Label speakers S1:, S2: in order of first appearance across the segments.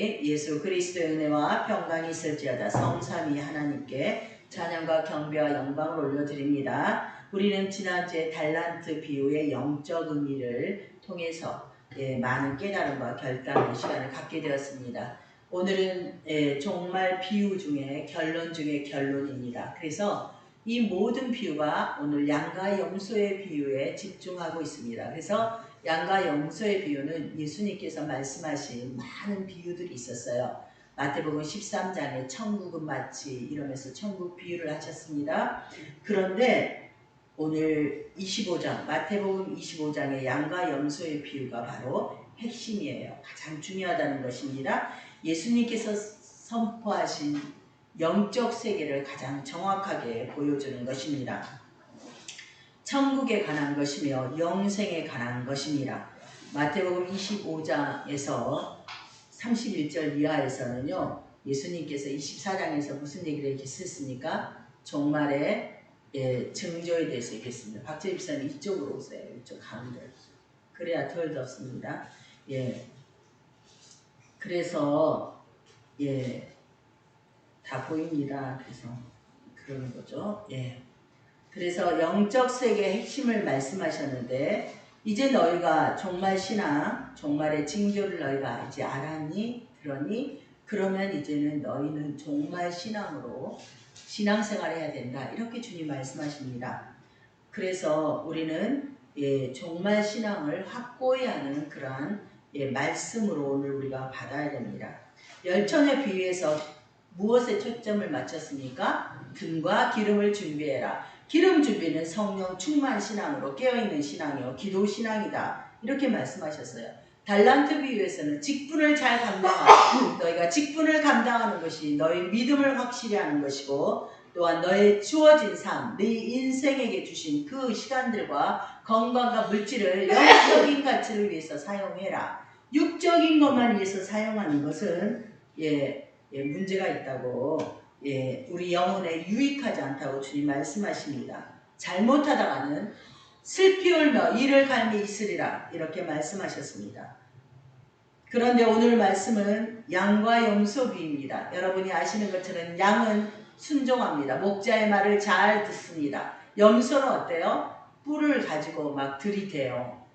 S1: 예수 그리스도의 은혜와 평강이 있을지어다. 성삼위 하나님께 찬양과 경배와 영광을 올려드립니다. 우리는 지난주에 달란트 비유의 영적 의미를 통해서 많은 깨달음과 결단의 시간을 갖게 되었습니다. 오늘은 정말 비유 중에 결론 중에 결론입니다. 그래서 이 모든 비유가 오늘 양과 염소의 비유에 집중하고 있습니다. 그래서 양과 염소의 비유는 예수님께서 말씀하신 많은 비유들이 있었어요. 마태복음 13장에 천국은 마치 이러면서 천국 비유를 하셨습니다. 그런데 오늘 25장, 마태복음 25장의 양과 염소의 비유가 바로 핵심이에요. 가장 중요하다는 것입니다. 예수님께서 선포하신 영적 세계를 가장 정확하게 보여주는 것입니다. 천국에 관한 것이며 영생에 관한 것입니다. 마태복음 25장에서 31절 이하에서는요, 예수님께서 24장에서 무슨 얘기를 이렇게 쓰셨습니까? 종말의 증조에 대해서 얘기했습니다. 박재희 집사님 이쪽으로 오세요. 이쪽 가운데. 그래야 덜 덥습니다. 그래서 다 보입니다. 그래서 그러는 거죠. 그래서 영적 세계의 핵심을 말씀하셨는데, 이제 너희가 종말 신앙, 종말의 징조를 너희가 이제 알았니? 들었니? 그러면 이제는 너희는 종말 신앙으로 신앙생활을 해야 된다. 이렇게 주님 말씀하십니다. 그래서 우리는 종말 신앙을 확고히 하는 그러한 말씀으로 오늘 우리가 받아야 됩니다. 열천의 비유에서 무엇에 초점을 맞췄습니까? 금과 기름을 준비해라. 기름 준비는 성령 충만 신앙으로 깨어있는 신앙이요 기도 신앙이다. 이렇게 말씀하셨어요. 달란트 비유에서는 직분을 잘 감당하고 너희가 직분을 감당하는 것이 너희 믿음을 확실히 하는 것이고, 또한 너의 주어진 삶, 네 인생에게 주신 그 시간들과 건강과 물질을 영적인 가치를 위해서 사용해라. 육적인 것만 위해서 사용하는 것은 문제가 있다고, 우리 영혼에 유익하지 않다고 주님 말씀하십니다. 잘못하다가는 슬피 울며 이를 갈미 있으리라 이렇게 말씀하셨습니다. 그런데 오늘 말씀은 양과 염소 비유입니다. 여러분이 아시는 것처럼 양은 순종합니다. 목자의 말을 잘 듣습니다. 염소는 어때요? 뿔을 가지고 막 들이대요.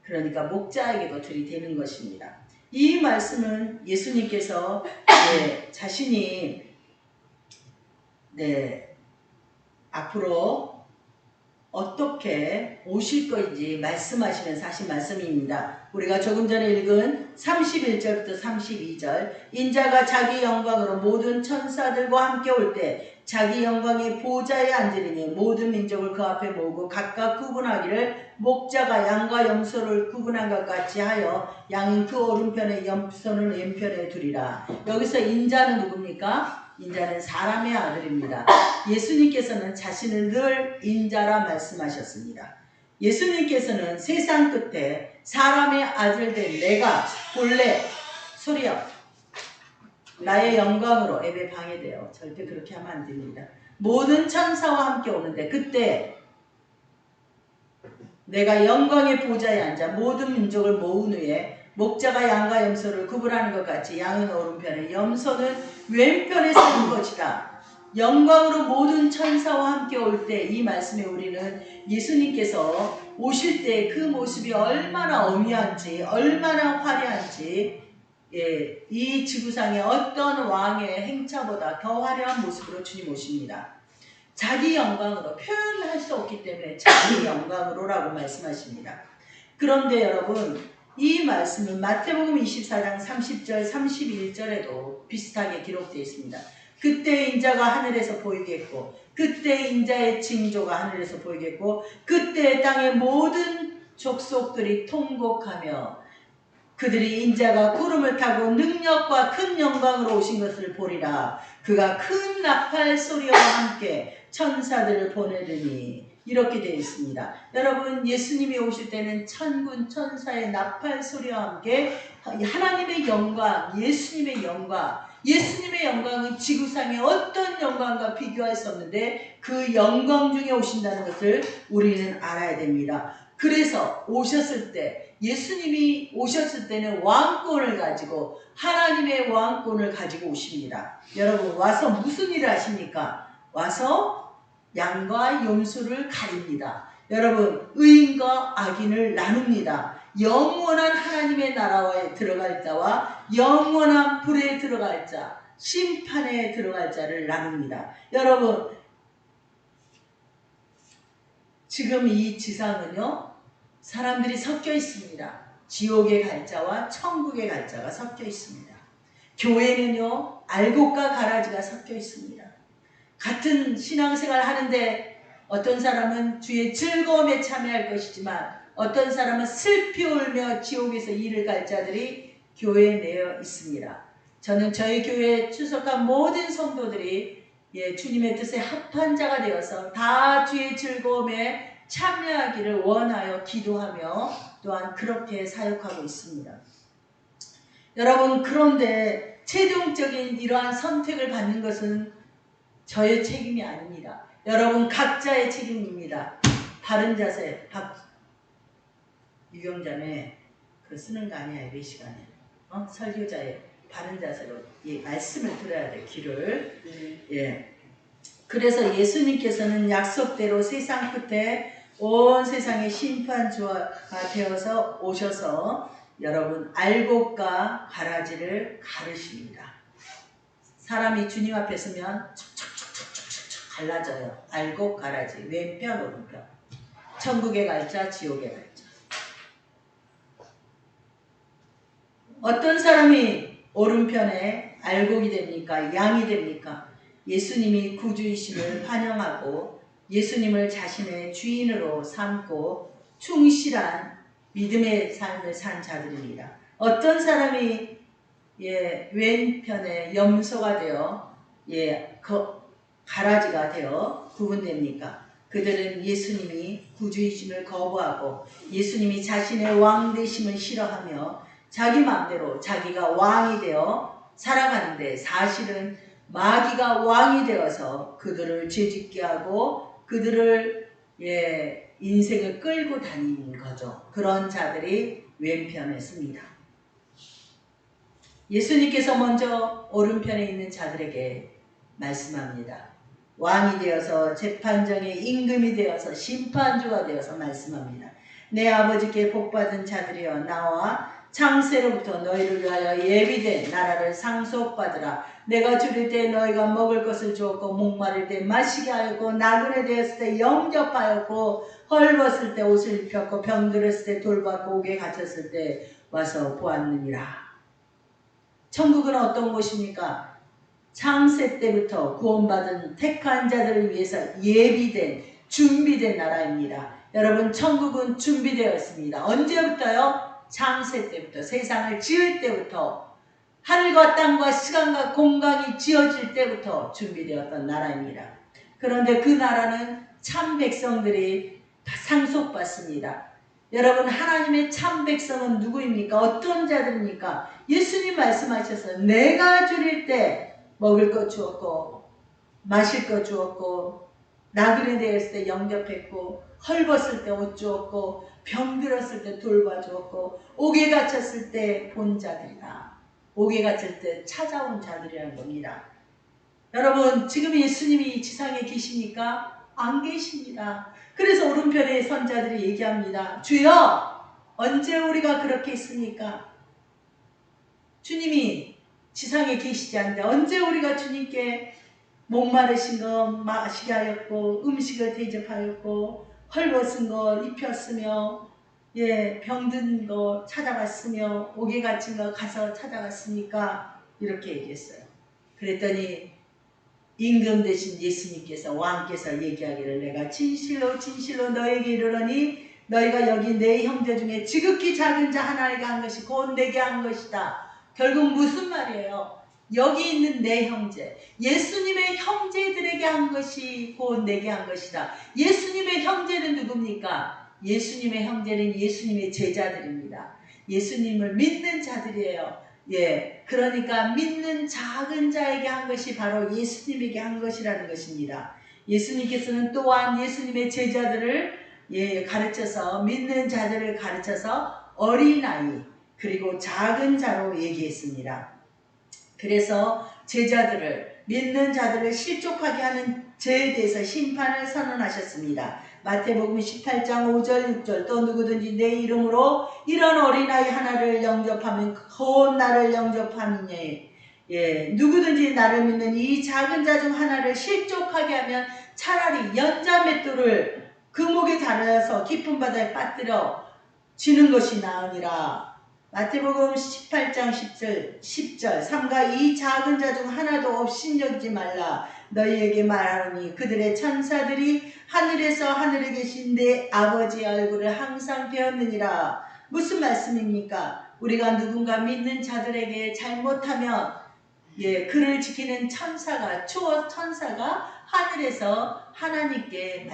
S1: 그러니까 목자에게도 들이대는 것입니다. 이 말씀은 예수님께서 자신이 앞으로 어떻게 오실 것인지 말씀하시면서 하신 말씀입니다. 우리가 조금 전에 읽은 31절부터 32절, 인자가 자기 영광으로 모든 천사들과 함께 올 때 자기 영광의 보좌에 앉으리니 모든 민족을 그 앞에 모으고 각각 구분하기를 목자가 양과 염소를 구분한 것 같이 하여 양은 그 오른편에 염소는 왼편에 두리라. 여기서 인자는 누굽니까? 인자는 사람의 아들입니다. 예수님께서는 자신을 늘 인자라 말씀하셨습니다. 예수님께서는 세상 끝에 사람의 아들 된 내가 본래 소리여 나의 영광으로 예배 방해돼요. 절대 그렇게 하면 안 됩니다. 모든 천사와 함께 오는데 그때 내가 영광의 보좌에 앉아 모든 민족을 모은 후에 목자가 양과 염소를 구분하는 것 같이 양은 오른편에 염소는 왼편에 서는 것이다. 영광으로 모든 천사와 함께 올 때 이 말씀에 우리는 예수님께서 오실 때 그 모습이 얼마나 어미한지 얼마나 화려한지 이 지구상의 어떤 왕의 행차보다 더 화려한 모습으로 주님 오십니다. 자기 영광으로 표현할 수 없기 때문에 자기 영광으로라고 말씀하십니다. 그런데 여러분, 이 말씀은 마태복음 24장 30절 31절에도 비슷하게 기록되어 있습니다. 그때 인자가 하늘에서 보이겠고 그때 인자의 징조가 하늘에서 보이겠고 그때 땅의 모든 족속들이 통곡하며 그들이 인자가 구름을 타고 능력과 큰 영광으로 오신 것을 보리라. 그가 큰 나팔 소리와 함께 천사들을 보내더니 이렇게 되어 있습니다. 여러분, 예수님이 오실 때는 천군 천사의 나팔 소리와 함께 하나님의 영광, 예수님의 영광은 지구상의 어떤 영광과 비교할 수 없는데 그 영광 중에 오신다는 것을 우리는 알아야 됩니다. 그래서 오셨을 때 예수님이 오셨을 때는 왕권을 가지고 하나님의 왕권을 가지고 오십니다. 여러분 와서 무슨 일을 하십니까? 와서 양과 염소를 가립니다. 여러분 의인과 악인을 나눕니다. 영원한 하나님의 나라에 들어갈 자와 영원한 불에 들어갈 자, 심판에 들어갈 자를 나눕니다. 여러분 지금 이 지상은요 사람들이 섞여 있습니다. 지옥의 갈 자와 천국의 갈 자가 섞여 있습니다. 교회는요 알곡과 가라지가 섞여 있습니다. 같은 신앙생활 하는데 어떤 사람은 주의 즐거움에 참여할 것이지만 어떤 사람은 슬피 울며 지옥에서 이를 갈 자들이 교회에 내어 있습니다. 저는 저희 교회에 출석한 모든 성도들이 주님의 뜻에 합한 자가 되어서 다 주의 즐거움에 참여하기를 원하여 기도하며 또한 그렇게 사역하고 있습니다. 여러분 그런데 최종적인 이러한 선택을 받는 것은 저의 책임이 아닙니다. 여러분 각자의 책임입니다. 바른 자세, 유경자매 그 쓰는 거 아니야 예배 시간에 설교자의 바른 자세로 말씀을 들어야 돼 귀를. 그래서 예수님께서는 약속대로 세상 끝에 온 세상의 심판주가 되어서 오셔서 여러분 알곡과 가라지를 가르십니다. 사람이 주님 앞에 서면 척척척척척 갈라져요. 알곡 가라지 왼편 오른편 천국에 갈 자 지옥에 갈 자. 어떤 사람이 오른편에 알곡이 됩니까? 양이 됩니까? 예수님이 구주이심을 환영하고 예수님을 자신의 주인으로 삼고 충실한 믿음의 삶을 산 자들입니다. 어떤 사람이 왼편에 염소가 되어 가라지가 되어 구분됩니까? 그들은 예수님이 구주이심을 거부하고 예수님이 자신의 왕 되심을 싫어하며 자기 마음대로 자기가 왕이 되어 살아가는데 사실은 마귀가 왕이 되어서 그들을 죄짓게 하고 그들을 인생을 끌고 다니는 거죠. 그런 자들이 왼편에 씁니다. 예수님께서 먼저 오른편에 있는 자들에게 말씀합니다. 왕이 되어서 재판정의 임금이 되어서 심판주가 되어서 말씀합니다. 내 아버지께 복받은 자들이여 나와 창세로부터 너희를 위하여 예비된 나라를 상속받으라. 내가 줄일 때 너희가 먹을 것을 주었고 목마를 때 마시게 하였고 나그네 되었을 때 영접하였고 헐벗을 때 옷을 입혔고 병들었을 때 돌봤고 옥에 갇혔을 때 와서 보았느니라. 천국은 어떤 곳입니까? 창세 때부터 구원받은 택한 자들을 위해서 예비된 준비된 나라입니다. 여러분 천국은 준비되어 있습니다. 언제부터요? 창세 때부터 세상을 지을 때부터 하늘과 땅과 시간과 공간이 지어질 때부터 준비되었던 나라입니다. 그런데 그 나라는 참 백성들이 상속받습니다. 여러분 하나님의 참 백성은 누구입니까? 어떤 자들입니까? 예수님 말씀하셔서 내가 줄일 때 먹을 것 주었고 마실 것 주었고 나그네 되었을 때 영접했고 헐벗을 때 옷 주었고 병들었을 때 돌봐주었고 옥에 갇혔을 때 본 자들이다. 옥에 갇힐 때 찾아온 자들이라는 겁니다. 여러분 지금 예수님이 지상에 계십니까? 안 계십니다. 그래서 오른편에 선 자들이 얘기합니다. 주여 언제 우리가 그렇게 했습니까? 주님이 지상에 계시지 않는데 언제 우리가 주님께 목마르신 거 마시게 하였고 음식을 대접하였고 헐벗은 거 입혔으며 병든 거 찾아갔으며 옥에 갇힌 거 가서 찾아갔으니까 이렇게 얘기했어요. 그랬더니 임금 되신 예수님께서 왕께서 얘기하기를 내가 진실로 진실로 너에게 이르노니 너희가 여기 내 형제 중에 지극히 작은 자 하나에게 한 것이 곧 내게 한 것이다. 결국 무슨 말이에요? 여기 있는 내 형제, 예수님의 형제들에게 한 것이 곧 내게 한 것이다. 예수님의 형제는 누굽니까? 예수님의 형제는 예수님의 제자들입니다. 예수님을 믿는 자들이에요. 그러니까 믿는 작은 자에게 한 것이 바로 예수님에게 한 것이라는 것입니다. 예수님께서는 또한 예수님의 제자들을 가르쳐서 믿는 자들을 가르쳐서 어린아이 그리고 작은 자로 얘기했습니다. 그래서 제자들을 믿는 자들을 실족하게 하는 죄에 대해서 심판을 선언하셨습니다. 마태복음 18장 5절 6절 또 누구든지 내 이름으로 이런 어린아이 하나를 영접하면 곧 나를 영접하느니 누구든지 나를 믿는 이 작은 자 중 하나를 실족하게 하면 차라리 연자 맷돌을 그 목에 달아서 깊은 바다에 빠뜨려 지는 것이 나으니라. 마태복음 18장 10절 삼가 이 작은 자 중 하나도 업신여기지 말라. 너희에게 말하노니 그들의 천사들이 하늘에서 하늘에 계신 내 아버지의 얼굴을 항상 배웠느니라. 무슨 말씀입니까? 우리가 누군가 믿는 자들에게 잘못하면 그를 지키는 천사가 초어 천사가 하늘에서 하나님께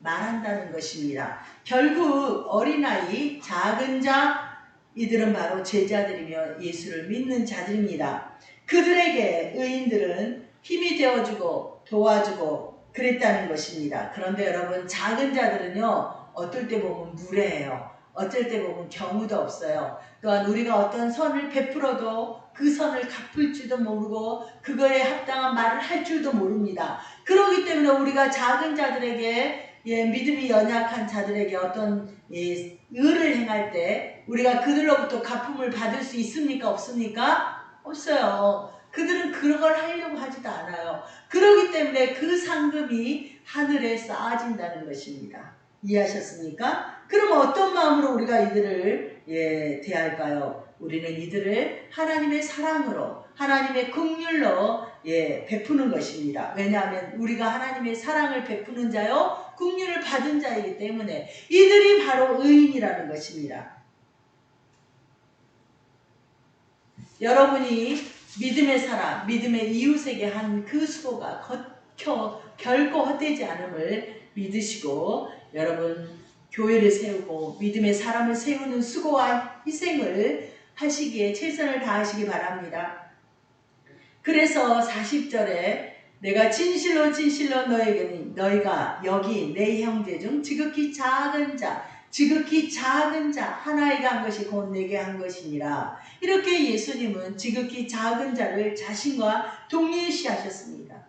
S1: 말한다는 것입니다. 결국 어린아이, 작은 자 이들은 바로 제자들이며 예수를 믿는 자들입니다. 그들에게 의인들은 힘이 되어주고 도와주고 그랬다는 것입니다. 그런데 여러분 작은 자들은요 어떨 때 보면 무례해요. 어쩔 때 보면 경우도 없어요. 또한 우리가 어떤 선을 베풀어도 그 선을 갚을 줄도 모르고 그거에 합당한 말을 할 줄도 모릅니다. 그렇기 때문에 우리가 작은 자들에게 믿음이 연약한 자들에게 어떤 의를 행할 때 우리가 그들로부터 갚음을 받을 수 있습니까? 없습니까? 없어요. 그들은 그런 걸 하려고 하지도 않아요. 그렇기 때문에 그 상급이 하늘에 쌓아진다는 것입니다. 이해하셨습니까? 그럼 어떤 마음으로 우리가 이들을 대할까요? 우리는 이들을 하나님의 사랑으로 하나님의 긍휼로 베푸는 것입니다. 왜냐하면 우리가 하나님의 사랑을 베푸는 자요 긍휼을 받은 자이기 때문에 이들이 바로 의인이라는 것입니다. 여러분이 믿음의 사람, 믿음의 이웃에게 한 그 수고가 결코 헛되지 않음을 믿으시고 여러분 교회를 세우고 믿음의 사람을 세우는 수고와 희생을 하시기에 최선을 다하시기 바랍니다. 그래서 40절에 내가 진실로 너에게는 너희가 여기 내 형제 중 지극히 작은 자 하나에게 한 것이 곧 내게 한 것이니라. 이렇게 예수님은 지극히 작은 자를 자신과 동일시하셨습니다.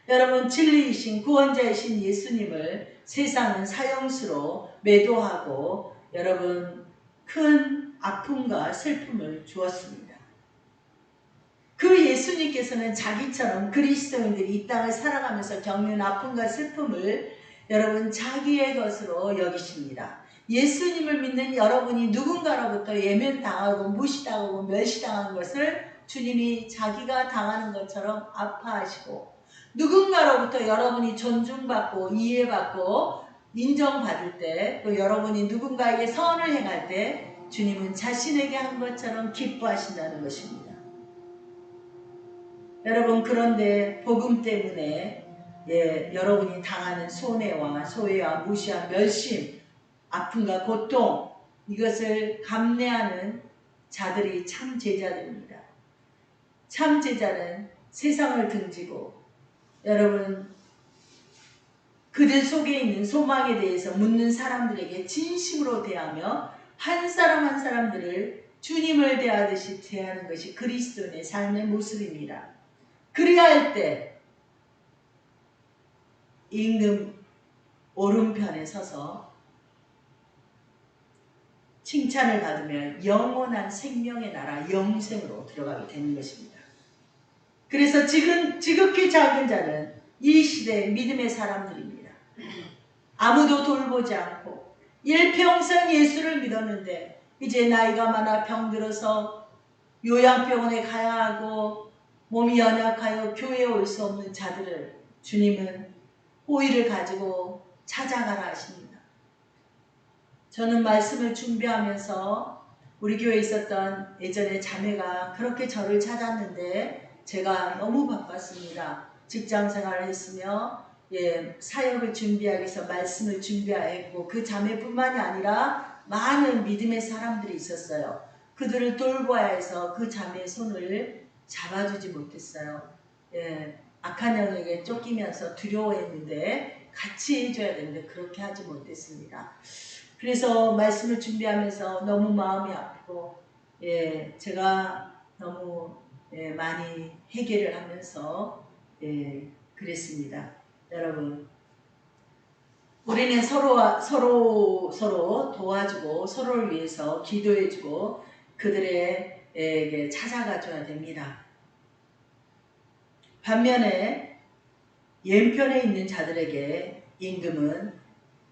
S1: 여러분 진리이신 구원자이신 예수님을 세상은 사형수로 매도하고 여러분 큰 아픔과 슬픔을 주었습니다. 그 예수님께서는 자기처럼 그리스도인들이 이 땅을 살아가면서 겪는 아픔과 슬픔을 여러분 자기의 것으로 여기십니다. 예수님을 믿는 여러분이 누군가로부터 예면당하고 무시당하고 멸시당하는 것을 주님이 자기가 당하는 것처럼 아파하시고 누군가로부터 여러분이 존중받고 이해받고 인정받을 때 또 여러분이 누군가에게 선을 행할 때 주님은 자신에게 한 것처럼 기뻐하신다는 것입니다. 여러분 그런데 복음 때문에 여러분이 당하는 손해와 소외와 무시와 멸심, 아픔과 고통 이것을 감내하는 자들이 참 제자들입니다. 참 제자는 세상을 등지고 여러분 그들 속에 있는 소망에 대해서 묻는 사람들에게 진심으로 대하며 한 사람 한 사람들을 주님을 대하듯이 대하는 것이 그리스도인의 삶의 모습입니다. 그래야 할 때 임금 오른편에 서서 칭찬을 받으며 영원한 생명의 나라 영생으로 들어가게 되는 것입니다. 그래서 지극히 작은 자는 이 시대의 믿음의 사람들입니다. 아무도 돌보지 않고 일평생 예수를 믿었는데 이제 나이가 많아 병들어서 요양병원에 가야 하고 몸이 연약하여 교회에 올 수 없는 자들을 주님은 호의를 가지고 찾아가라 하십니다. 저는 말씀을 준비하면서 우리 교회에 있었던 예전에 자매가 그렇게 저를 찾았는데 제가 너무 바빴습니다. 직장 생활을 했으며 사역을 준비하기 위해서 말씀을 준비하고 그 자매뿐만이 아니라 많은 믿음의 사람들이 있었어요. 그들을 돌봐야 해서 그 자매의 손을 잡아주지 못했어요. 악한 영에게 쫓기면서 두려워했는데 같이 해줘야 되는데 그렇게 하지 못했습니다. 그래서 말씀을 준비하면서 너무 마음이 아프고 제가 너무 많이 해결을 하면서 그랬습니다. 여러분, 우리는 서로 도와주고 서로를 위해서 기도해주고 그들에게 찾아가줘야 됩니다. 반면에 왼편에 있는 자들에게 임금은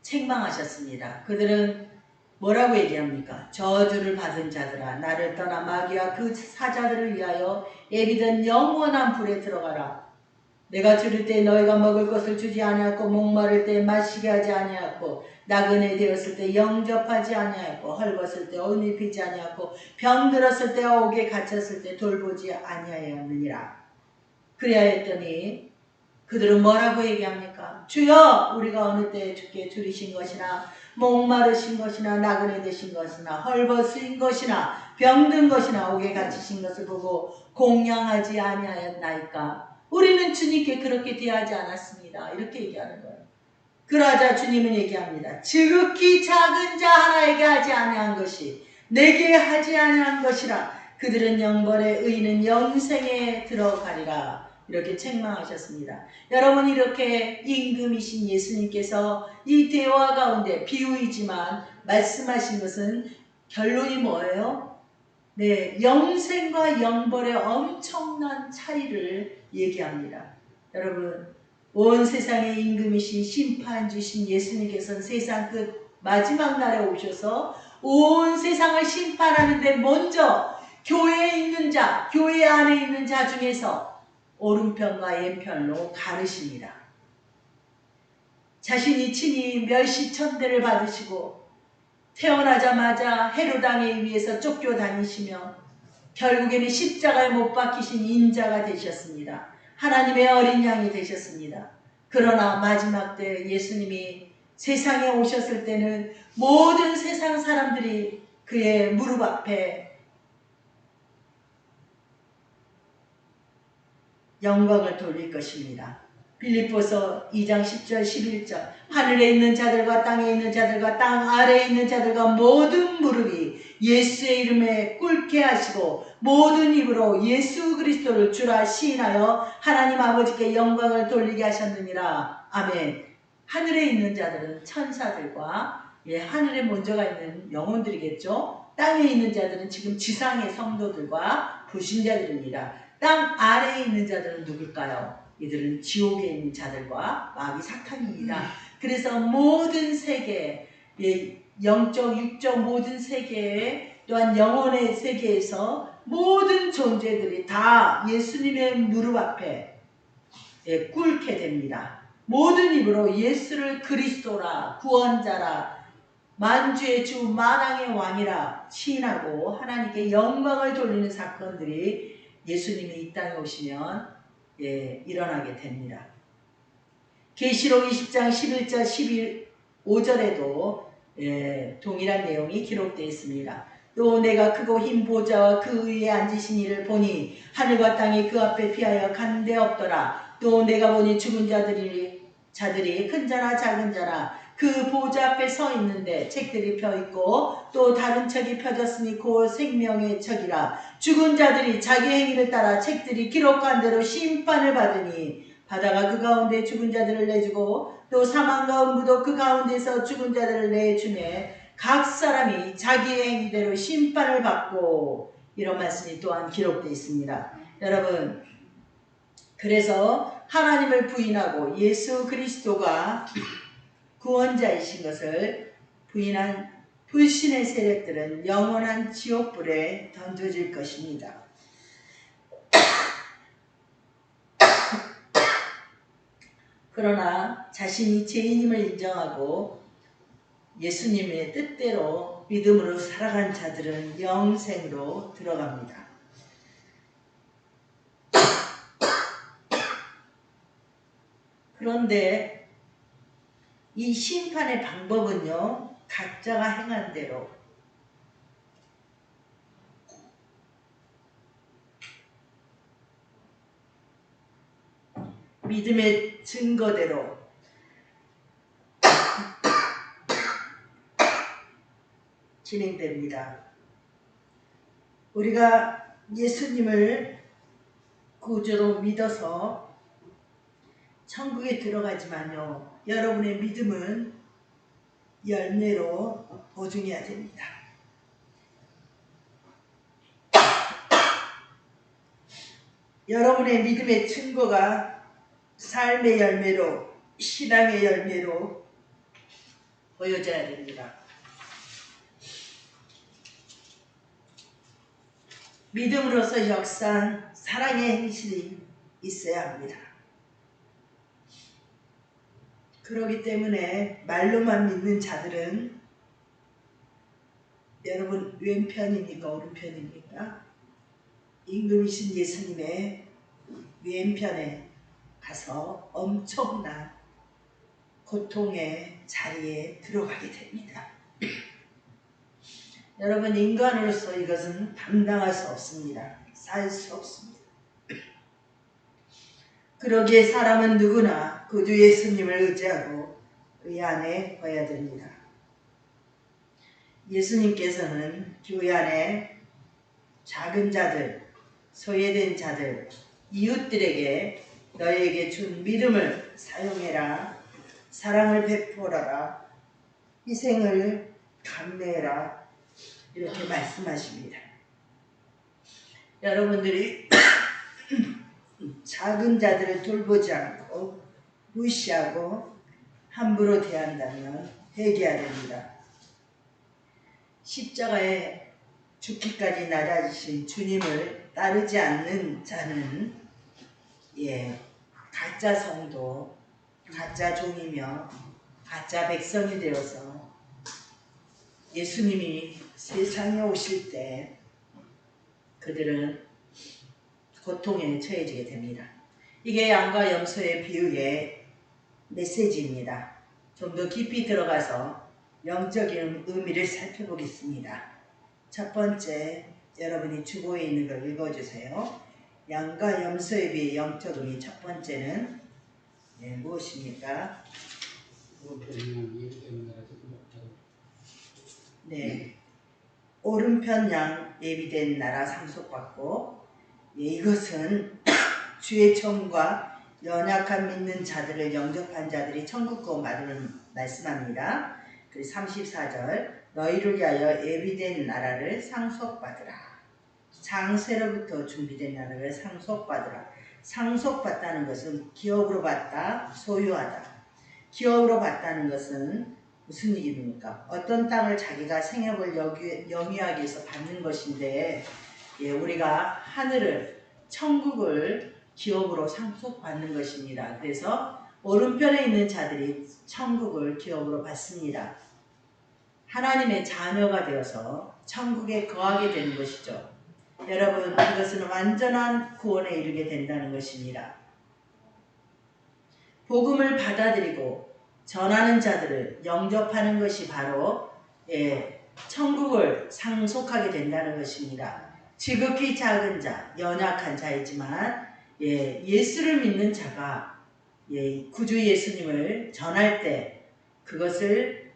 S1: 책망하셨습니다. 그들은 뭐라고 얘기합니까? 저주를 받은 자들아, 나를 떠나 마귀와 그 사자들을 위하여 애비던 영원한 불에 들어가라. 내가 줄일 때 너희가 먹을 것을 주지 아니하고, 목마를 때 마시게 하지 아니하고, 나그네 되었을 때 영접하지 아니하고, 헐벗을 때 옷 입히지 아니하고, 병들었을 때 옥에 갇혔을 때 돌보지 아니하였느니라. 그래야 했더니 그들은 뭐라고 얘기합니까? 주여, 우리가 어느 때 주께 줄이신 것이나 목마르신 것이나 나그네 되신 것이나 헐벗은 것이나 병든 것이나 옥에 갇히신 것을 보고 공양하지 아니하였나이까? 우리는 주님께 그렇게 대하지 않았습니다. 이렇게 얘기하는 거예요. 그러자 주님은 얘기합니다. 지극히 작은 자 하나에게 하지 아니한 것이 내게 하지 아니한 것이라. 그들은 영벌에, 의인은 영생에 들어가리라. 이렇게 책망하셨습니다. 여러분, 이렇게 임금이신 예수님께서 이 대화 가운데 비유이지만 말씀하신 것은 결론이 뭐예요? 영생과 영벌의 엄청난 차이를 얘기합니다. 여러분, 온 세상의 임금이신 심판주신 예수님께서는 세상 끝 마지막 날에 오셔서 온 세상을 심판하는데 먼저 교회에 있는 자, 교회 안에 있는 자 중에서 오른편과 왼편로 가르십니다. 자신이 친히 멸시천대를 받으시고 태어나자마자 헤로당에 의해서 쫓겨다니시며 결국에는 십자가에 못 박히신 인자가 되셨습니다. 하나님의 어린 양이 되셨습니다. 그러나 마지막 때 예수님이 세상에 오셨을 때는 모든 세상 사람들이 그의 무릎 앞에 영광을 돌릴 것입니다. 빌립보서 2장 10절 11절 하늘에 있는 자들과 땅에 있는 자들과 땅 아래에 있는 자들과 모든 무릎이 예수의 이름에 꿇게 하시고 모든 입으로 예수 그리스도를 주라 시인하여 하나님 아버지께 영광을 돌리게 하셨느니라. 아멘. 하늘에 있는 자들은 천사들과 하늘에 먼저가 있는 영혼들이겠죠. 땅에 있는 자들은 지금 지상의 성도들과 불신자들입니다. 땅 아래에 있는 자들은 누굴까요? 이들은 지옥에 있는 자들과 마귀 사탄입니다. 그래서 모든 세계, 영적, 육적 모든 세계, 또한 영혼의 세계에서 모든 존재들이 다 예수님의 무릎 앞에 꿇게 됩니다. 모든 입으로 예수를 그리스도라, 구원자라, 만주의 주, 만왕의 왕이라 시인하고 하나님께 영광을 돌리는 사건들이 예수님이 이 땅에 오시면 일어나게 됩니다. 계시록 20장 11절 15절에도 동일한 내용이 기록되어 있습니다. 또 내가 크고 흰 보좌와 그 위에 앉으신 이를 보니 하늘과 땅이 그 앞에 피하여 간 데 없더라. 또 내가 보니 죽은 자들이 큰 자나 작은 자나 그 보좌 앞에 서 있는데 책들이 펴 있고 또 다른 책이 펴졌으니 곧 생명의 책이라. 죽은 자들이 자기 행위를 따라 책들이 기록한 대로 심판을 받으니 바다가 그 가운데 죽은 자들을 내주고 또 사망과 음부도 그 가운데서 죽은 자들을 내주매 각 사람이 자기의 행위대로 심판을 받고, 이런 말씀이 또한 기록되어 있습니다. 여러분, 그래서 하나님을 부인하고 예수 그리스도가 구원자이신 것을 부인한 불신의 세력들은 영원한 지옥불에 던져질 것입니다. 그러나 자신이 죄인임을 인정하고 예수님의 뜻대로 믿음으로 살아간 자들은 영생으로 들어갑니다. 그런데 이 심판의 방법은요, 각자가 행한 대로 믿음의 증거대로
S2: 진행됩니다. 우리가 예수님을 구주로 믿어서 천국에 들어가지만요, 여러분의 믿음은 열매로 보증해야 됩니다. 여러분의 믿음의 증거가 삶의 열매로, 신앙의 열매로 보여져야 됩니다. 믿음으로서 역사한 사랑의 행실이 있어야 합니다. 그렇기 때문에 말로만 믿는 자들은, 여러분 왼편입니까 오른편입니까? 임금이신 예수님의 왼편에 가서 엄청난 고통의 자리에 들어가게 됩니다. 여러분, 인간으로서 이것은 감당할 수 없습니다. 살 수 없습니다. 그러기에 사람은 누구나 구주 예수님을 의지하고 의 안에 거야 됩니다. 예수님께서는 교회 안에 작은 자들, 소외된 자들, 이웃들에게 너희에게 준 믿음을 사용해라, 사랑을 베풀어라, 희생을 감내해라, 이렇게 말씀하십니다. 여러분들이 작은 자들을 돌보지 않고 무시하고 함부로 대한다면 회개해야 됩니다. 십자가에 죽기까지 낮아지신 주님을 따르지 않는 자는 가짜 성도, 가짜 종이며 가짜 백성이 되어서 예수님이 세상에 오실 때 그들은 고통에 처해지게 됩니다. 이게 양과 염소의 비유의 메시지입니다. 좀 더 깊이 들어가서 영적인 의미를 살펴보겠습니다. 첫 번째, 여러분이 주보에 있는 걸 읽어주세요. 양과 염소에 비해 영적 의미 첫 번째는 무엇입니까? 네, 오른편 양 예비된 나라 상속받고, 이것은 주의 청과 연약한 믿는 자들을 영접한 자들이 천국권 받으는 말씀합니다. 그리고 34절, 너희를 위하여 예비된 나라를 상속받으라. 장세로부터 준비된 나라를 상속받으라. 상속받다는 것은 기업으로 받다, 소유하다. 기업으로 받다는 것은 무슨 얘기입니까? 어떤 땅을 자기가 생업을 영위하기 위해서 받는 것인데, 우리가 하늘을, 천국을 기업으로 상속받는 것입니다. 그래서 오른편에 있는 자들이 천국을 기업으로 받습니다. 하나님의 자녀가 되어서 천국에 거하게 되는 것이죠. 여러분, 이것은 완전한 구원에 이르게 된다는 것입니다. 복음을 받아들이고 전하는 자들을 영접하는 것이 바로 천국을 상속하게 된다는 것입니다. 지극히 작은 자, 연약한 자이지만 예수를 믿는 자가 구주 예수님을 전할 때 그것을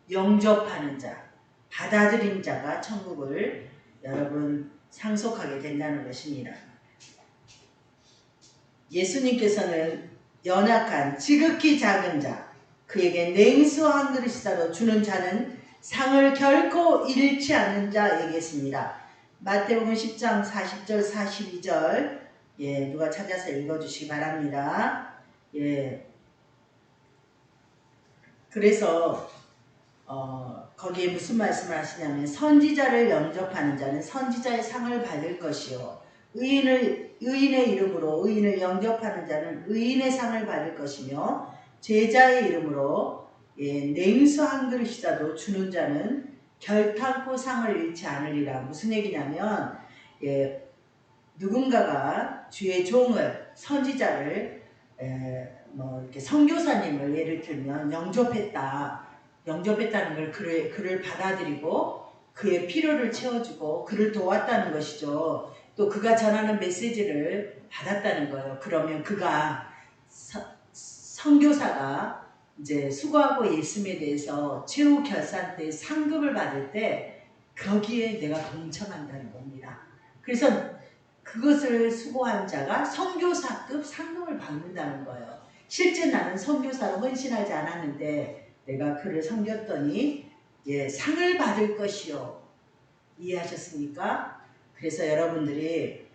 S2: 영접하는 자, 받아들인 자가 천국을 여러분 상속하게 된다는 것입니다. 예수님께서는 연약한 지극히 작은 자, 그에게 냉수 한 그릇이라도 주는 자는 상을 결코 잃지 않는 자 얘기했습니다. 마태복음 10장 40절 42절 누가 찾아서 읽어주시기 바랍니다. 그래서 거기에 무슨 말씀을 하시냐면, 선지자를 영접하는 자는 선지자의 상을 받을 것이요, 의인의 이름으로 의인을 영접하는 자는 의인의 상을 받을 것이며, 제자의 이름으로 냉수 한 그릇이라도 주는 자는 결탄코 상을 잃지 않으리라. 무슨 얘기냐면, 누군가가 주의 종을, 선지자를 이렇게 선교사님을 예를 들면 영접했다는 걸 그를 받아들이고 그의 필요를 채워주고 그를 도왔다는 것이죠. 또 그가 전하는 메시지를 받았다는 거예요. 그러면 그가 선교사가 이제 수고하고 예수님에 대해서 최후 결산 때 상급을 받을 때 거기에 내가 동참한다는 겁니다. 그래서 그것을 수고한 자가 선교사급 상금을 받는다는 거예요. 실제 나는 선교사로 헌신하지 않았는데 내가 그를 섬겼더니 상을 받을 것이요. 이해하셨습니까? 그래서 여러분들이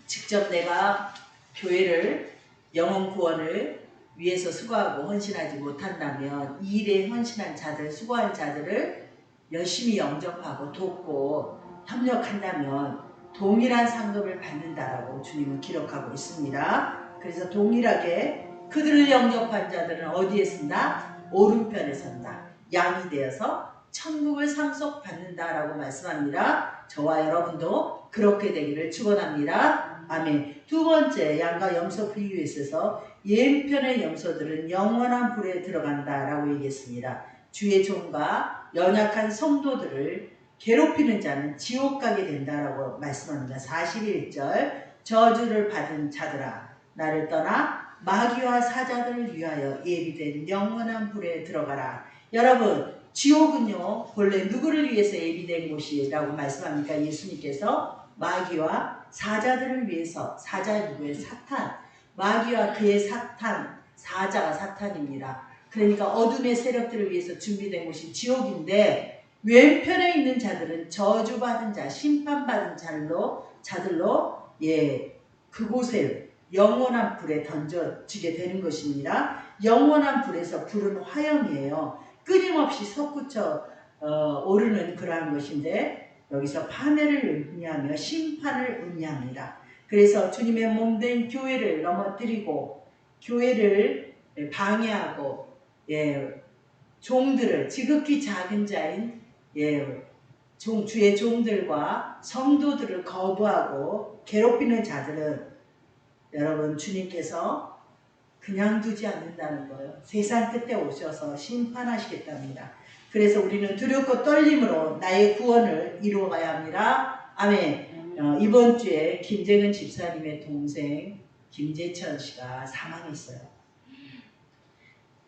S2: 직접 내가 교회를 영혼 구원을 위해서 수고하고 헌신하지 못한다면 이 일에 헌신한 자들, 수고한 자들을 열심히 영접하고 돕고 협력한다면 동일한 상급을 받는다라고 주님은 기록하고 있습니다. 그래서 동일하게 그들을 영접한 자들은 어디에 쓴다? 오른편에 선다. 양이 되어서 천국을 상속받는다라고 말씀합니다. 저와 여러분도 그렇게 되기를 축원합니다. 아멘. 두 번째, 양과 염소 비유에 있어서 왼편의 염소들은 영원한 불에 들어간다라고 얘기했습니다. 주의 종과 연약한 성도들을 괴롭히는 자는 지옥 가게 된다라고 말씀합니다. 41절, 저주를 받은 자들아 나를 떠나 마귀와 사자들을 위하여 예비된 영원한 불에 들어가라. 여러분, 지옥은요 본래 누구를 위해서 예비된 곳이라고 말씀합니까? 예수님께서 마귀와 사자들을 위해서. 사자의 누구예요? 사탄. 마귀와 그의 사탄, 사자가 사탄입니다. 그러니까 어둠의 세력들을 위해서 준비된 곳이 지옥인데 왼편에 있는 자들은 저주받은 자, 심판받은 자들로 그곳에 영원한 불에 던져지게 되는 것입니다. 영원한 불에서 불은 화염이에요. 끊임없이 솟구쳐 오르는 그러한 것인데 여기서 파멸을 의미하며 심판을 의미합니다. 그래서 주님의 몸된 교회를 넘어뜨리고 교회를 방해하고 종들을 지극히 작은 자인 주의 종들과 성도들을 거부하고 괴롭히는 자들은 여러분 주님께서 그냥 두지 않는다는 거예요. 세상 끝에 오셔서 심판하시겠답니다. 그래서 우리는 두렵고 떨림으로 나의 구원을 이루어가야 합니다. 아멘. 이번 주에 김재근 집사님의 동생 김재천 씨가 사망했어요.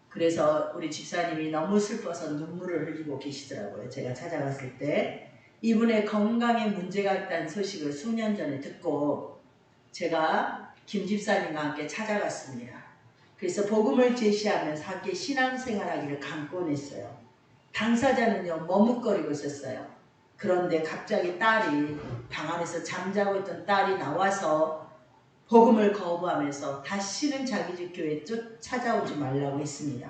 S2: 그래서 우리 집사님이 너무 슬퍼서 눈물을 흘리고 계시더라고요. 제가 찾아갔을 때 이분의 건강에 문제가 있다는 소식을 수년 전에 듣고 제가 김 집사님과 함께 찾아갔습니다. 그래서 복음을 제시하면서 함께 신앙생활하기를 강권했어요. 당사자는요 머뭇거리고 있었어요. 그런데 갑자기 딸이 방 안에서 잠자고 있던 딸이 나와서 복음을 거부하면서 다시는 자기 집 교회에 찾아오지 말라고 했습니다.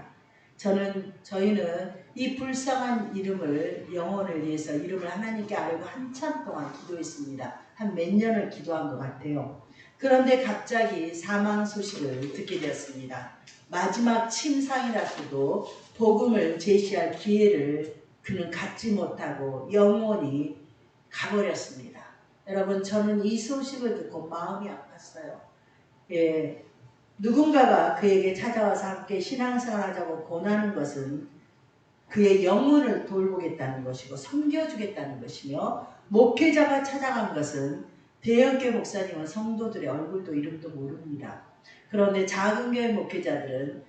S2: 저희는 이 불쌍한 이름을 영혼을 위해서 이름을 하나님께 알고 한참 동안 기도했습니다. 한 몇 년을 기도한 것 같아요. 그런데 갑자기 사망 소식을 듣게 되었습니다. 마지막 침상이라서도 복음을 제시할 기회를 그는 갖지 못하고 영원히 가버렸습니다. 여러분 저는 이 소식을 듣고 마음이 아팠어요. 누군가가 그에게 찾아와서 함께 신앙생활하자고 권하는 것은 그의 영혼을 돌보겠다는 것이고 섬겨주겠다는 것이며 목회자가 찾아간 것은 대형교회 목사님은 성도들의 얼굴도 이름도 모릅니다. 그런데 작은 교회 목회자들은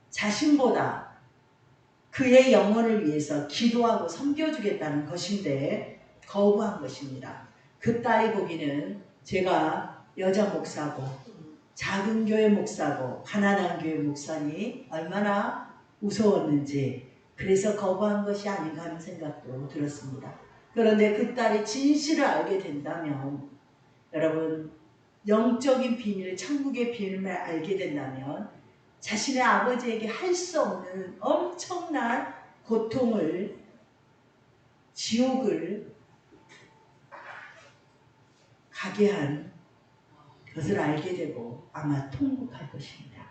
S2: 자신보다 그의 영혼을 위해서 기도하고 섬겨주겠다는 것인데 거부한 것입니다. 그 딸이 보기는 제가 여자 목사고 작은 교회 목사고 가난한 교회 목사니 얼마나 무서웠는지 그래서 거부한 것이 아닌가 하는 생각도 들었습니다. 그런데 그 딸이 진실을 알게 된다면 여러분 영적인 비밀, 천국의 비밀을 알게 된다면 자신의 아버지에게 할 수 없는 엄청난 고통을 지옥을 가게 한 것을 알게 되고 아마 통곡할 것입니다.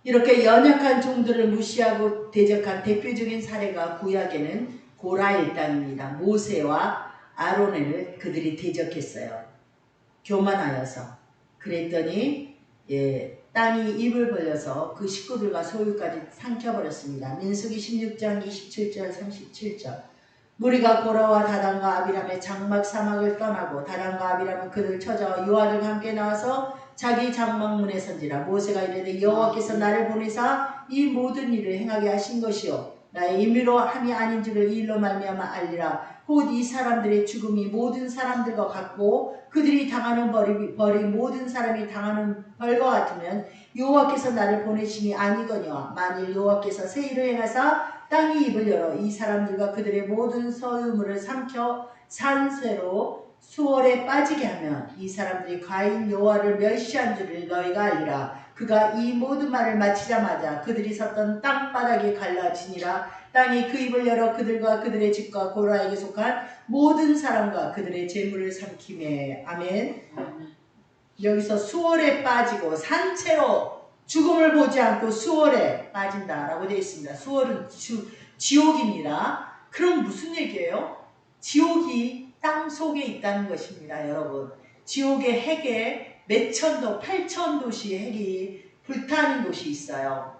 S2: 이렇게 연약한 종들을 무시하고 대적한 대표적인 사례가 구약에는 고라 일당입니다. 모세와 아론을 그들이 대적했어요. 교만하여서. 그랬더니 땅이 입을 벌려서 그 식구들과 소유까지 삼켜버렸습니다. 민수기 16장 27절 37절 무리가 고라와 다단과 아비람의 장막 사막을 떠나고 다단과 아비람은 그들 처자와 요아들과 함께 나와서 자기 장막문에 선지라. 모세가 이르되 여호와께서 나를 보내사 이 모든 일을 행하게 하신 것이요 나의 임의로 함이 아닌 줄을 이 일로 말미암아 알리라. 곧 이 사람들의 죽음이 모든 사람들과 같고 그들이 당하는 벌이 모든 사람이 당하는 벌과 같으면 여호와께서 나를 보내심이 아니거니와 만일 여호와께서 새 일을 행하사 땅이 입을 열어 이 사람들과 그들의 모든 소유물을 삼켜 산쇠로 수월에 빠지게 하면 이 사람들이 과인 여호와를 멸시한 줄을 너희가 알리라. 그가 이 모든 말을 마치자마자 그들이 섰던 땅바닥이 갈라지니라. 땅이 그 입을 열어 그들과 그들의 집과 고라에게 속한 모든 사람과 그들의 재물을 삼키매. 아멘. 여기서 수월에 빠지고 산채로 죽음을 보지 않고 수월에 빠진다라고 되어 있습니다. 수월은 지옥입니다. 그럼 무슨 얘기예요? 지옥이 땅 속에 있다는 것입니다, 여러분. 지옥의 핵에 몇천도, 8,000도시의 핵이 불타는 곳이 있어요.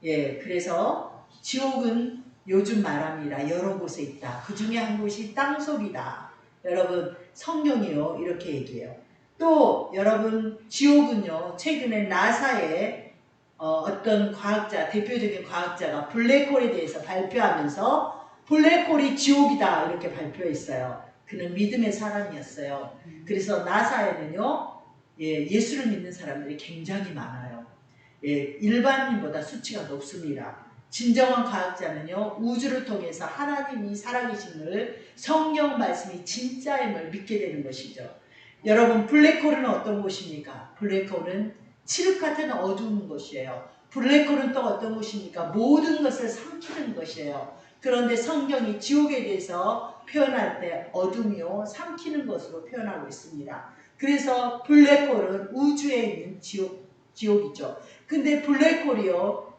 S2: 예, 그래서 지옥은 요즘 말합니다. 여러 곳에 있다. 그 중에 한 곳이 땅 속이다. 여러분, 성경이요, 이렇게 얘기해요. 또 여러분, 지옥은요, 최근에 나사에 어떤 과학자, 대표적인 과학자가 블랙홀에 대해서 발표하면서 블랙홀이 지옥이다 이렇게 발표했어요. 그는 믿음의 사람이었어요. 그래서 나사에는요, 예수를 믿는 사람들이 굉장히 많아요. 일반인보다 수치가 높습니다. 진정한 과학자는요, 우주를 통해서 하나님이 살아계심을, 성경 말씀이 진짜임을 믿게 되는 것이죠. 여러분, 블랙홀은 어떤 곳입니까? 블랙홀은 칠흑 같은 어두운 곳이에요. 블랙홀은 또 어떤 곳입니까? 모든 것을 삼키는 것이에요. 그런데 성경이 지옥에 대해서 표현할 때 어둠이요, 삼키는 것으로 표현하고 있습니다. 그래서 블랙홀은 우주에 있는 지옥이죠. 근데 블랙홀이요,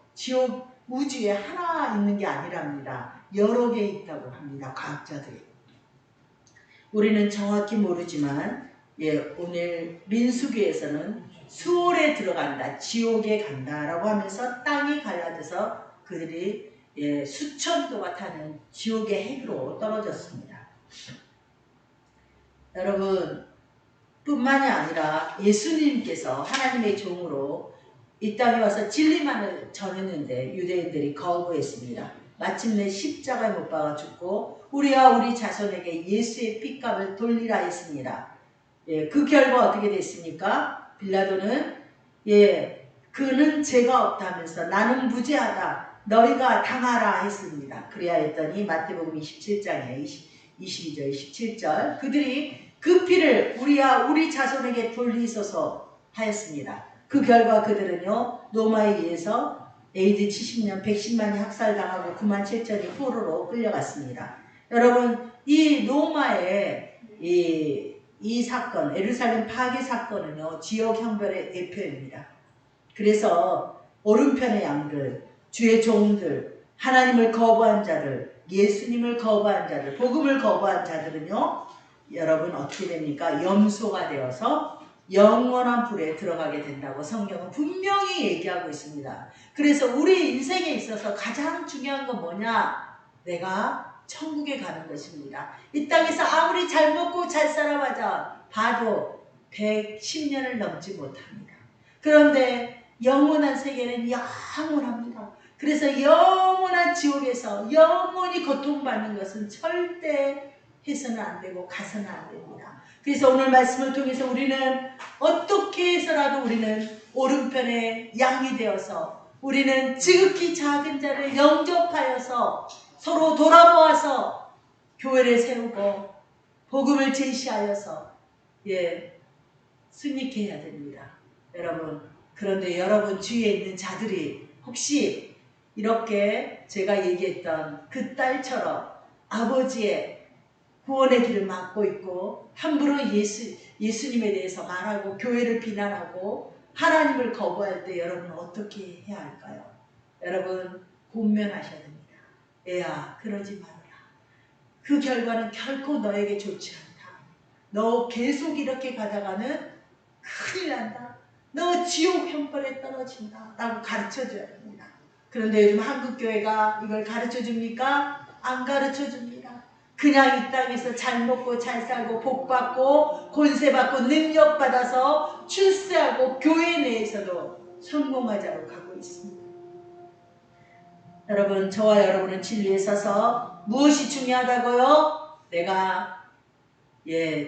S2: 우주에 하나 있는 게 아니랍니다. 여러 개 있다고 합니다, 과학자들이. 우리는 정확히 모르지만 오늘 민수기에서는 수월에 들어간다, 지옥에 간다라고 하면서 땅이 갈라져서 그들이 수천도가 타는 지옥의 핵으로 떨어졌습니다. 여러분, 뿐만이 아니라 예수님께서 하나님의 종으로 이 땅에 와서 진리만을 전했는데 유대인들이 거부했습니다. 마침내 십자가에 못 박아 죽고 우리와 우리 자손에게 예수의 핏값을 돌리라 했습니다. 그 결과 어떻게 됐습니까? 빌라도는 그는 죄가 없다면서 나는 무죄하다, 너희가 당하라 했습니다. 그래야 했더니 마태복음 27장에 22절 27절 그들이 그 피를 우리와 우리 자손에게 돌리소서 하였습니다. 그 결과 그들은요, 로마에 의해서 AD 70년 110만이 학살당하고 9만 7천이 포로로 끌려갔습니다. 여러분, 이 로마의 이 사건, 예루살렘 파괴 사건은요, 지역 형벌의 대표입니다. 그래서 오른편의 양들, 주의 종들, 하나님을 거부한 자들, 예수님을 거부한 자들, 복음을 거부한 자들은요, 여러분 어떻게 됩니까? 염소가 되어서 영원한 불에 들어가게 된다고 성경은 분명히 얘기하고 있습니다. 그래서 우리 인생에 있어서 가장 중요한 건 뭐냐? 내가 천국에 가는 것입니다. 이 땅에서 아무리 잘 먹고 잘 살아봐도 110년을 넘지 못합니다. 그런데 영원한 세계는 영원합니다. 그래서 영원한 지옥에서 영원히 고통받는 것은 절대 해서는 안 되고 가서는 안 됩니다. 그래서 오늘 말씀을 통해서 우리는 어떻게 해서라도 우리는 오른편의 양이 되어서 우리는 지극히 작은 자를 영접하여서 서로 돌아보아서 교회를 세우고 복음을 제시하여서 순익게 해야 됩니다. 여러분, 그런데 여러분 주위에 있는 자들이 혹시 이렇게 제가 얘기했던 그 딸처럼 아버지의 구원의 길을 막고 있고 함부로 예수님에 대해서 말하고 교회를 비난하고 하나님을 거부할 때 여러분 어떻게 해야 할까요? 여러분, 권면하셔야 됩니다. 애야, 그러지 말아라. 그 결과는 결코 너에게 좋지 않다. 너 계속 이렇게 가다가는 큰일 난다. 너 지옥 형벌에 떨어진다. 라고 가르쳐줘야 됩니다. 그런데 요즘 한국교회가 이걸 가르쳐줍니까? 안 가르쳐줍니다. 그냥 이 땅에서 잘 먹고 잘 살고 복받고 권세받고 능력받아서 출세하고 교회 내에서도 성공하자고 가고 있습니다. 여러분, 저와 여러분은 진리에 서서 무엇이 중요하다고요? 내가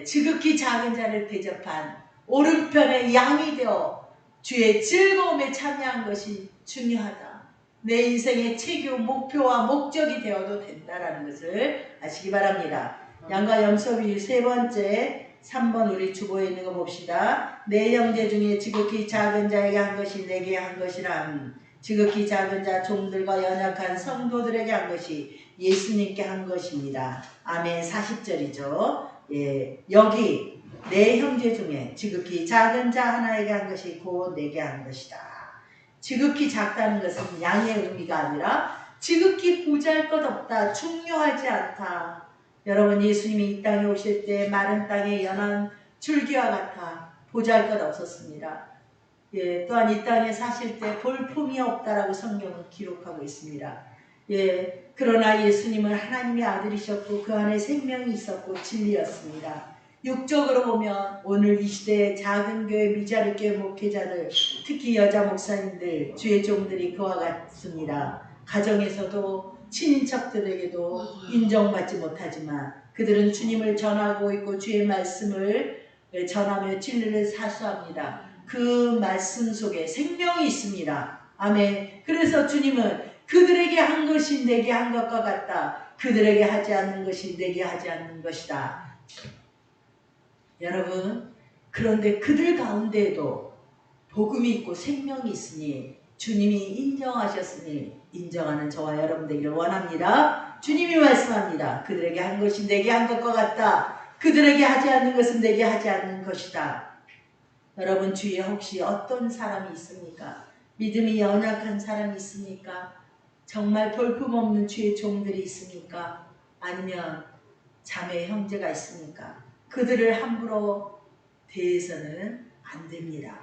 S2: 지극히 작은 자를 대접한 오른편의 양이 되어 주의 즐거움에 참여한 것이 중요하다. 내 인생의 체교, 목표와 목적이 되어도 된다라는 것을 아시기 바랍니다. 양과 염소비 세 번째 3번 우리 주보에 있는 거 봅시다. 내 형제 중에 지극히 작은 자에게 한 것이 내게 한 것이란 지극히 작은 자 종들과 연약한 성도들에게 한 것이 예수님께 한 것입니다. 아멘. 40절이죠. 여기 내 형제 중에 지극히 작은 자 하나에게 한 것이 곧 내게 한 것이다. 지극히 작다는 것은 양의 의미가 아니라 지극히 보잘것없다, 중요하지 않다. 여러분, 예수님이 이 땅에 오실 때 마른 땅에 연한 줄기와 같아 보잘것없었습니다. 또한 이 땅에 사실 때 볼품이 없다라고 성경은 기록하고 있습니다. 그러나 예수님은 하나님의 아들이셨고 그 안에 생명이 있었고 진리였습니다. 육적으로 보면 오늘 이 시대의 작은 교회 미자리 교회 목회자들, 특히 여자 목사님들, 주의 종들이 그와 같습니다. 가정에서도 친인척들에게도 인정받지 못하지만 그들은 주님을 전하고 있고 주의 말씀을 전하며 진리를 사수합니다. 그 말씀 속에 생명이 있습니다. 아멘. 그래서 주님은 그들에게 한 것이 내게 한 것과 같다. 그들에게 하지 않는 것이 내게 하지 않는 것이다. 여러분, 그런데 그들 가운데에도 복음이 있고 생명이 있으니 주님이 인정하셨으니 인정하는 저와 여러분 되기를 원합니다. 주님이 말씀합니다. 그들에게 한 것이 내게 한 것과 같다. 그들에게 하지 않는 것은 내게 하지 않는 것이다. 여러분 주위에 혹시 어떤 사람이 있습니까? 믿음이 연약한 사람이 있습니까? 정말 볼품없는 주의 종들이 있습니까? 아니면 자매 형제가 있습니까? 그들을 함부로 대해서는 안 됩니다.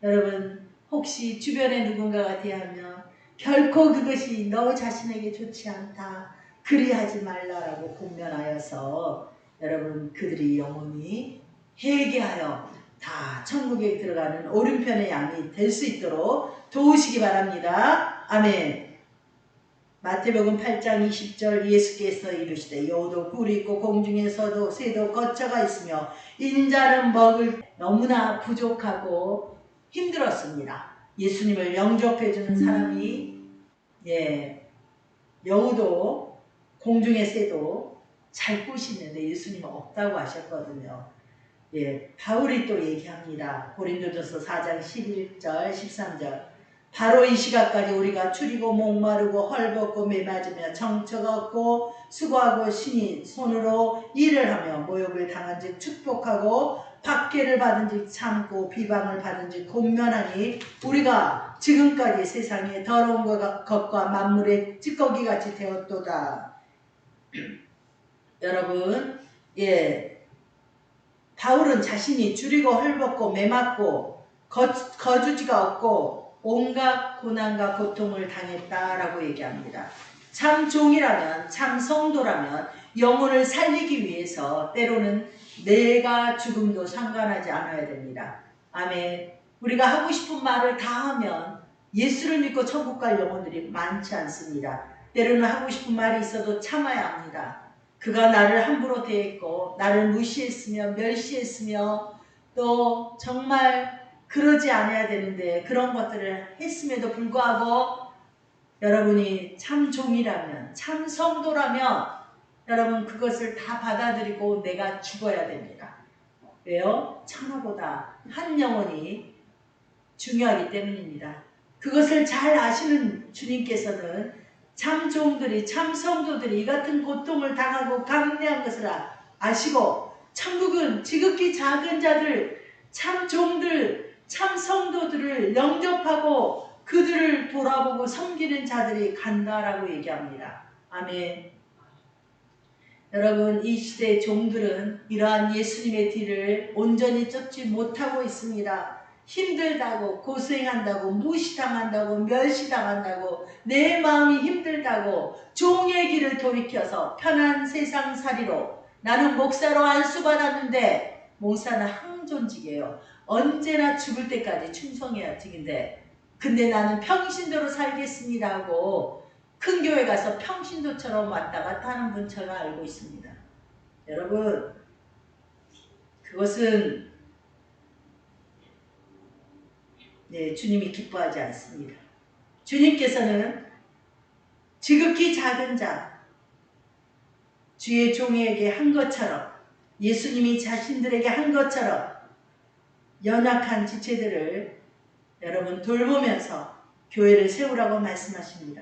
S2: 여러분 혹시 주변에 누군가가 대하면 결코 그것이 너 자신에게 좋지 않다. 그리하지 말라라고 권면하여서 여러분 그들이 영원히 회개하여 다 천국에 들어가는 오른편의 양이 될 수 있도록 도우시기 바랍니다. 아멘. 마태복음 8장 20절 예수께서 이르시되 여우도 꿀이 있고 공중에서도 새도 거처가 있으며 인자는 먹을 너무나 부족하고 힘들었습니다. 예수님을 영접해주는 사람이 여우도 공중의 새도 잘 곳이 있는데 예수님은 없다고 하셨거든요. 바울이 또 얘기합니다. 고린도전서 4장 11절 13절 바로 이 시각까지 우리가 추리고 목마르고 헐벗고 매맞으며 정처가 없고 수고하고 신이 손으로 일을 하며 모욕을 당한 즉 축복하고 박해를 받은 즉 참고 비방을 받은 즉 곤면하니 우리가 지금까지 세상의 더러운 것과 만물의 찌꺼기같이 되었도다. 여러분 바울은 자신이 줄이고 헐벗고 매맞고 거주지가 없고 온갖 고난과 고통을 당했다라고 얘기합니다. 참 종이라면 참 성도라면 영혼을 살리기 위해서 때로는 내가 죽음도 상관하지 않아야 됩니다. 아멘. 우리가 하고 싶은 말을 다 하면 예수를 믿고 천국 갈 영혼들이 많지 않습니다. 때로는 하고 싶은 말이 있어도 참아야 합니다. 그가 나를 함부로 대했고 나를 무시했으며 멸시했으며 또 정말 그러지 않아야 되는데 그런 것들을 했음에도 불구하고 여러분이 참 종이라면 참 성도라면 여러분 그것을 다 받아들이고 내가 죽어야 됩니다. 왜요? 천하보다 한 영혼이 중요하기 때문입니다. 그것을 잘 아시는 주님께서는 참 종들이 참 성도들이 이 같은 고통을 당하고 감내한 것을 아시고 천국은 지극히 작은 자들 참 종들 참 성도들을 영접하고 그들을 돌아보고 섬기는 자들이 간다라고 얘기합니다. 아멘. 여러분 이 시대의 종들은 이러한 예수님의 뒤를 온전히 쫓지 못하고 있습니다. 힘들다고, 고생한다고, 무시당한다고, 멸시당한다고, 내 마음이 힘들다고 종의 길을 돌이켜서 편한 세상살이로 나는 목사로 안수받았는데 목사는 항존직이에요. 언제나 죽을 때까지 충성해야 직인데 근데 나는 평신도로 살겠습니다 하고 큰 교회 가서 평신도처럼 왔다 갔다 하는 분 제가 알고 있습니다. 여러분, 그것은 주님이 기뻐하지 않습니다. 주님께서는 지극히 작은 자, 주의 종에게 한 것처럼, 예수님이 자신들에게 한 것처럼 연약한 지체들을 여러분 돌보면서 교회를 세우라고 말씀하십니다.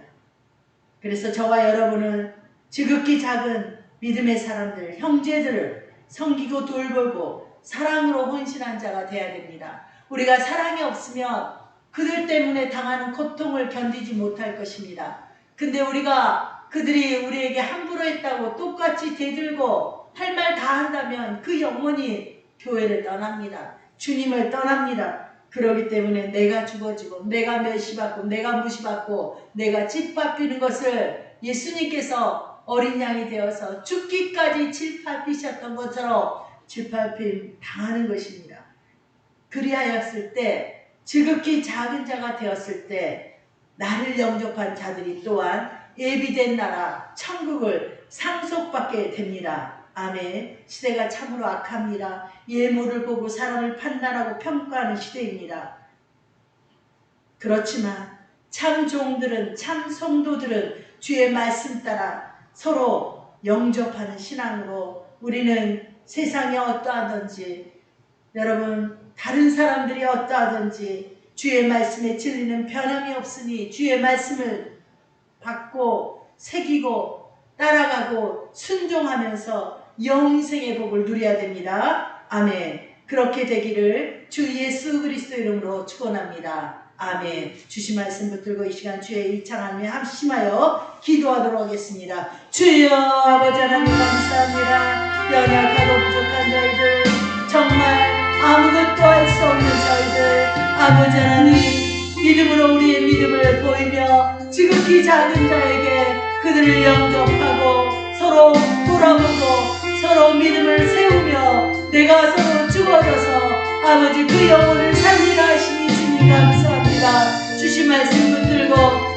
S2: 그래서 저와 여러분은 지극히 작은 믿음의 사람들, 형제들을 섬기고 돌보고 사랑으로 헌신한 자가 되어야 됩니다. 우리가 사랑이 없으면 그들 때문에 당하는 고통을 견디지 못할 것입니다. 근데 우리가 그들이 우리에게 함부로 했다고 똑같이 대들고 할 말 다 한다면 그 영혼이 교회를 떠납니다. 주님을 떠납니다. 그렇기 때문에 내가 죽어지고 내가 멸시받고 내가 무시받고 내가 짓밟히는 것을 예수님께서 어린 양이 되어서 죽기까지 짓밟히셨던 것처럼 짓밟힘 당하는 것입니다. 그리하였을 때 지극히 작은 자가 되었을 때 나를 영접한 자들이 또한 예비된 나라 천국을 상속받게 됩니다. 아멘. 시대가 참으로 악합니다. 예물을 보고 사람을 판단하고 평가하는 시대입니다. 그렇지만 참 종들은, 참 성도들은 주의 말씀 따라 서로 영접하는 신앙으로 우리는 세상이 어떠하든지, 여러분 다른 사람들이 어떠하든지 주의 말씀에 진리는 변함이 없으니 주의 말씀을 받고 새기고 따라가고 순종하면서 영생의 복을 누려야 됩니다. 아멘. 그렇게 되기를 주 예수 그리스도 이름으로 축원합니다. 아멘. 주신 말씀 붙들고 이 시간 주의 이창함에 합심하여 기도하도록 하겠습니다. 주여 아버지 하나님 감사합니다. 연약하고 부족한 저희들, 정말 아무것도 할 수 없는 저희들, 아버지 하나님 믿음으로 우리의 믿음을 보이며 지극히 작은 자에게 그들을 영접하고 서로 돌아보고 서로 믿음을 세우며 내가 서로 죽어져서 아버지 그 영혼을 살리라 하시니 주님 감사합니다. 주신 말씀 붙들고